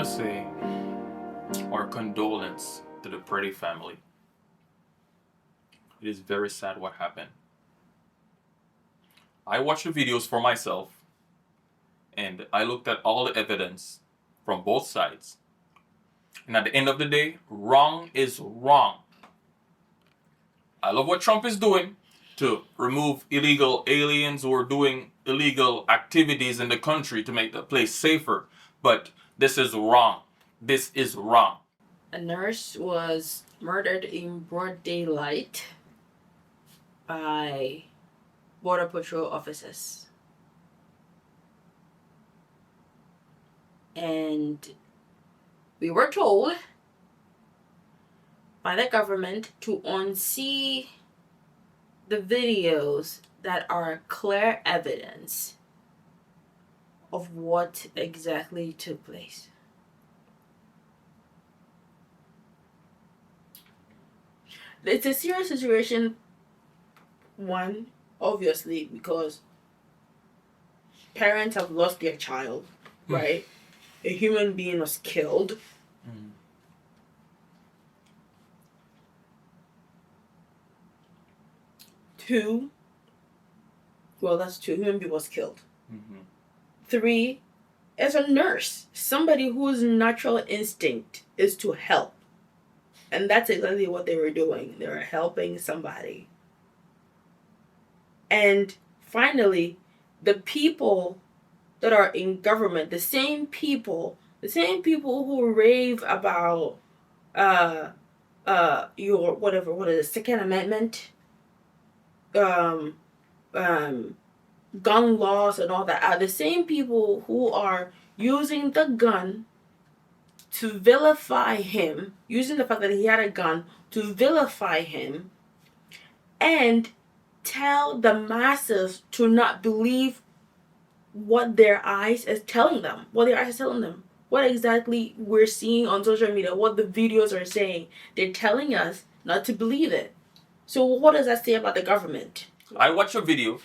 to say our condolence to the Pretti family. It is very sad what happened. I watched the videos for myself and I looked at all the evidence from both sides. And at the end of the day, wrong is wrong. I love what Trump is doing to remove illegal aliens who are doing illegal activities in the country to make the place safer. But this is wrong. This is wrong. A nurse was murdered in broad daylight by Border Patrol officers. And we were told by the government to unsee the videos that are clear evidence of what exactly took place. It's a serious situation, one, obviously, because parents have lost their child, right? A human being was killed. Two, well, that's two. Human being was killed. Three, as a nurse, somebody whose natural instinct is to help. And that's exactly what they were doing. They were helping somebody. And finally, the people that are in government, the same people who rave about your what is it, Second Amendment, gun laws and all that, are the same people who are using the gun to vilify him, using the fact that he had a gun to vilify him, and tell the masses to not believe what their eyes is telling them. What exactly we're seeing on social media, what the videos are saying. They're telling us not to believe it. So what does that say about the government? I watched a video.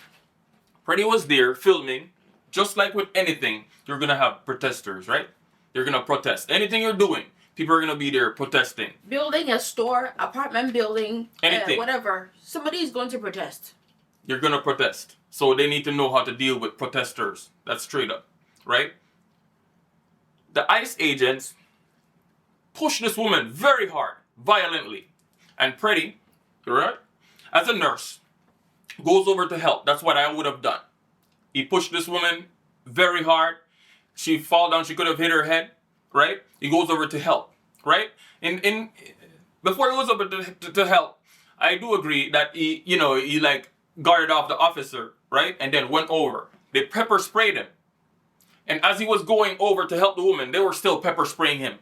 Pretti was there filming. Just like with anything, you're going to have protesters, right? You're going to protest. Anything you're doing, people are going to be there protesting. Building a store, apartment building, anything. Whatever. Somebody is going to protest. You're going to protest. So they need to know how to deal with protesters. That's straight up, right? The ICE agents pushed this woman very hard, violently. And Pretti, right, as a nurse, goes over to help. That's what I would have done. He pushed this woman very hard. She fall down. She could have hit her head, right? He goes over to help, right? Before he was over to help, I do agree that he like guarded off the officer, right? And then went over. They pepper sprayed him. And as he was going over to help the woman, they were still pepper spraying him.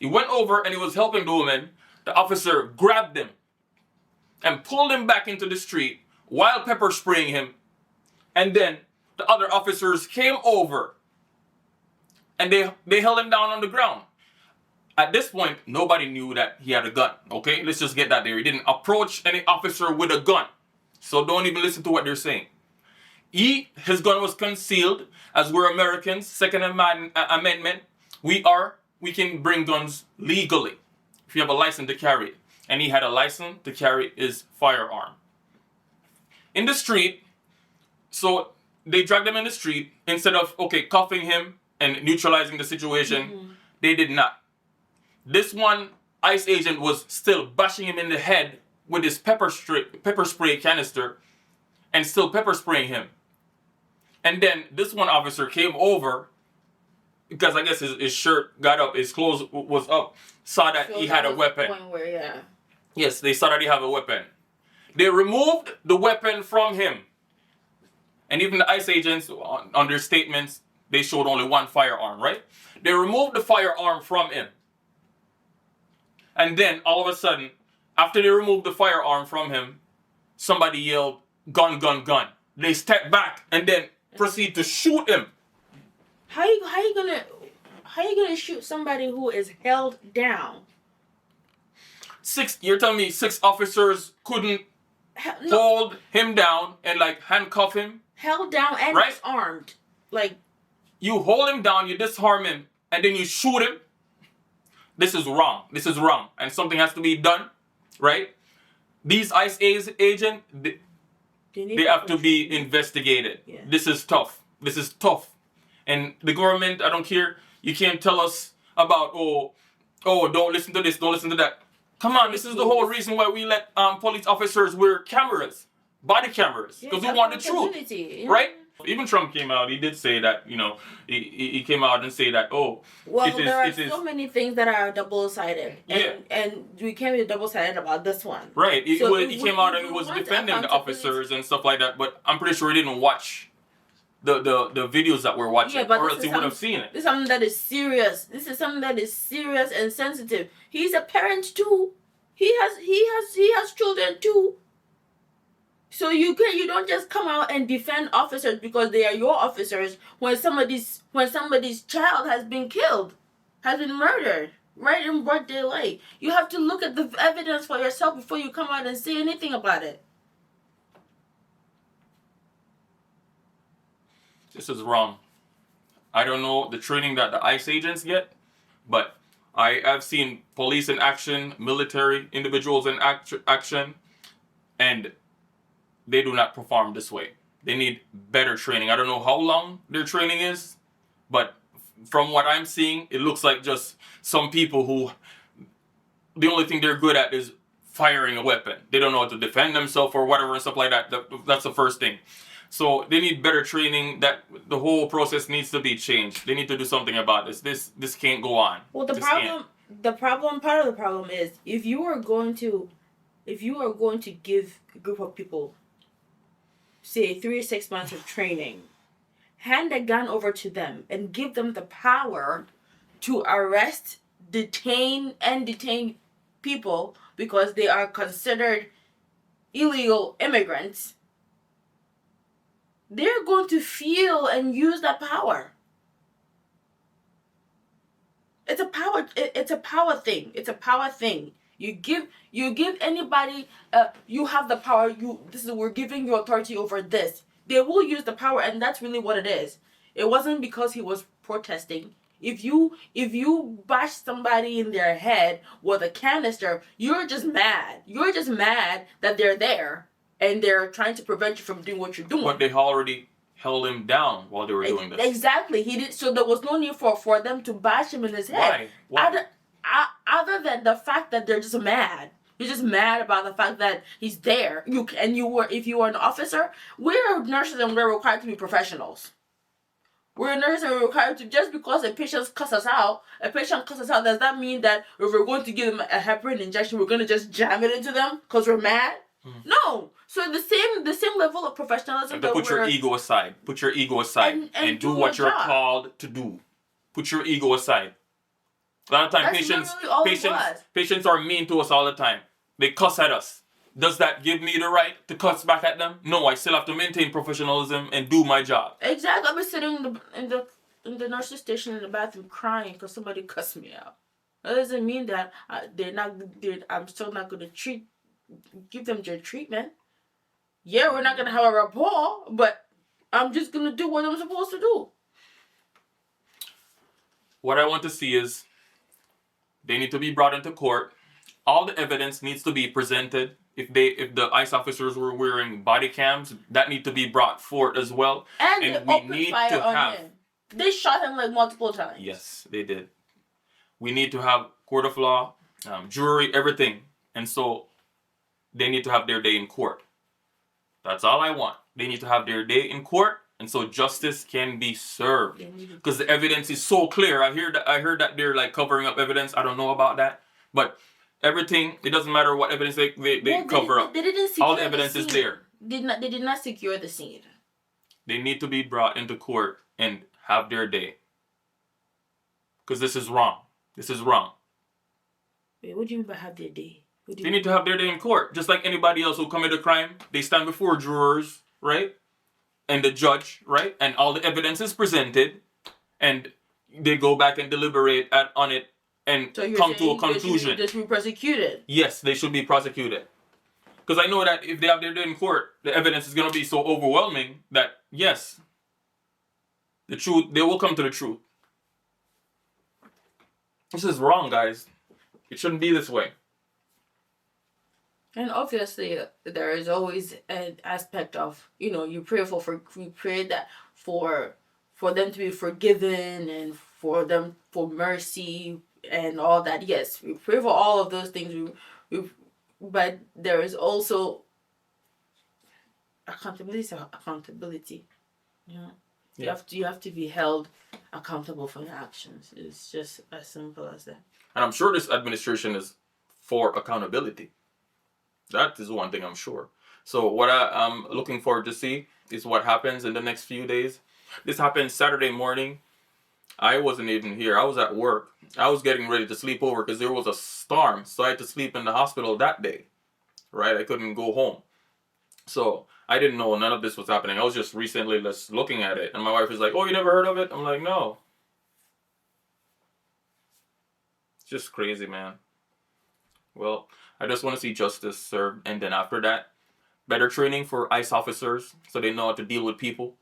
He went over and he was helping the woman. The officer grabbed him and pulled him back into the street while pepper spraying him. And then the other officers came over and they held him down on the ground. At this point, nobody knew that he had a gun, okay? Let's just get that there. He didn't approach any officer with a gun. So don't even listen to what they're saying. His gun was concealed. As we're Americans, Second Amendment, we can bring guns legally if you have a license to carry it. And he had a license to carry his firearm. In the street, so they dragged him in the street. Instead of, cuffing him and neutralizing the situation, they did not. This one ICE agent was still bashing him in the head with his pepper spray canister and still pepper spraying him. And then this one officer came over because I guess his shirt got up, his clothes was up, saw that he had a weapon. Yes, they saw that he had a weapon. They removed the weapon from him. And even the ICE agents, on their statements, they showed only one firearm, right? They removed the firearm from him. And then, all of a sudden, after they removed the firearm from him, somebody yelled, "Gun, gun, gun." They stepped back and then proceed to shoot him. How you gonna shoot somebody who is held down? You're telling me 6 officers couldn't hold him down and handcuff him? Held down and right? disarmed. You hold him down, you disarm him, and then you shoot him. This is wrong. This is wrong. And something has to be done, right? These ICE agents, they have to be investigated. Yeah. This is tough. This is tough. And the government, I don't care. You can't tell us about, oh, don't listen to this, don't listen to that. Come on, this is the whole reason why we let police officers wear cameras, body cameras, because we want the truth, right? Even Trump came out. He did say that, he came out and say that, there are so many things that are double-sided, and we can't be double-sided about this one. Right. He came out and he was defending the officers and stuff like that, but I'm pretty sure he didn't watch the videos that we're watching, or else he would have seen it. This is something that is serious. This is something that is serious and sensitive. He's a parent too. He has children too. So you don't just come out and defend officers because they are your officers when somebody's child has been killed, has been murdered, right in broad daylight. You have to look at the evidence for yourself before you come out and say anything about it. This is wrong. I don't know the training that the ICE agents get, but I have seen police in action, military individuals in action, and they do not perform this way. They need better training. I don't know how long their training is, but from what I'm seeing, it looks like just some people who, the only thing they're good at is firing a weapon. They don't know how to defend themselves or whatever and stuff like that. That's the first thing. So they need better training. That the whole process needs to be changed. They need to do something about this. This can't go on. Well, part of the problem is if you are going to give a group of people, say 3 or 6 months of training, hand a gun over to them and give them the power to arrest, detain people because they are considered illegal immigrants, they're going to feel and use that power. It's a power thing. It's a power thing. You give anybody, you have the power, we're giving you authority over this. They will use the power, and that's really what it is. It wasn't because he was protesting. If you bash somebody in their head with a canister, you're just mad. You're just mad that they're there and they're trying to prevent you from doing what you're doing. But they already held him down while they were doing this. Exactly. He did. So there was no need for them to bash him in his head. Why? Other than the fact that they're just mad. You're just mad about the fact that he's there. If you were an officer, we're nurses and we're required to be professionals. We're nurses and we're required to, just because a patient cuss us out, does that mean that if we're going to give them a heparin injection, we're going to just jam it into them because we're mad? No. So the same level of professionalism. To put your ego aside. Put your ego aside and do what you're called to do. Put your ego aside. A lot of times patients are mean to us all the time. They cuss at us. Does that give me the right to cuss back at them? No, I still have to maintain professionalism and do my job. Exactly. I've been sitting in the nurse's station in the bathroom crying because somebody cussed me out. That doesn't mean that I'm still not going to give them their treatment. Yeah, we're not going to have a rapport, but I'm just going to do what I'm supposed to do. What I want to see is they need to be brought into court. All the evidence needs to be presented. If the ICE officers were wearing body cams, that need to be brought forth as well. And we need to have him. They shot him like multiple times. Yes, they did. We need to have court of law, jury, everything. And so they need to have their day in court. That's all I want. They need to have their day in court, and so justice can be served. Because the evidence is so clear. I heard that they're like covering up evidence. I don't know about that. But everything, it doesn't matter what evidence they cover up. They didn't secure all the evidence is there. They did not secure the scene. They need to be brought into court and have their day. Because this is wrong. This is wrong. Wait, what do you mean by have their day? They need to have their day in court. Just like anybody else who committed a crime. They stand before jurors, right? And the judge, right? And all the evidence is presented. And they go back and deliberate on it and come to a conclusion. They should be prosecuted. Yes, they should be prosecuted. Because I know that if they have their day in court, the evidence is going to be so overwhelming that, yes, the truth, they will come to the truth. This is wrong, guys. It shouldn't be this way. And obviously, there is always an aspect of, you pray you pray that for them to be forgiven and for mercy and all that. Yes, we pray for all of those things. But there is also accountability. Yeah. You have to be held accountable for your actions. It's just as simple as that. And I'm sure this administration is for accountability. That is one thing I'm sure. So what I'm looking forward to see is what happens in the next few days. This happened Saturday morning. I wasn't even here. I was at work. I was getting ready to sleep over because there was a storm. So I had to sleep in the hospital that day. Right? I couldn't go home. So I didn't know none of this was happening. I was just recently just looking at it. And my wife was like, oh, you never heard of it? I'm like, no. It's just crazy, man. Well, I just want to see justice served. And then after that, better training for ICE officers so they know how to deal with people.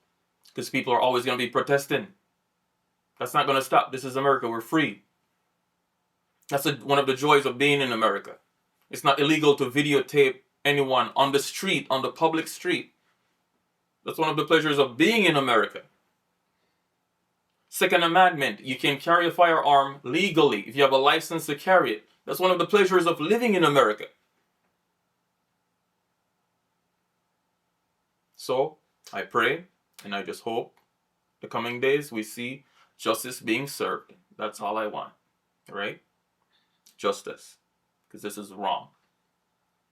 Because people are always going to be protesting. That's not going to stop. This is America. We're free. That's one of the joys of being in America. It's not illegal to videotape anyone on the street, on the public street. That's one of the pleasures of being in America. Second Amendment, you can carry a firearm legally if you have a license to carry it. That's one of the pleasures of living in America. So, I pray and I just hope the coming days we see justice being served. That's all I want, right? Justice, because this is wrong.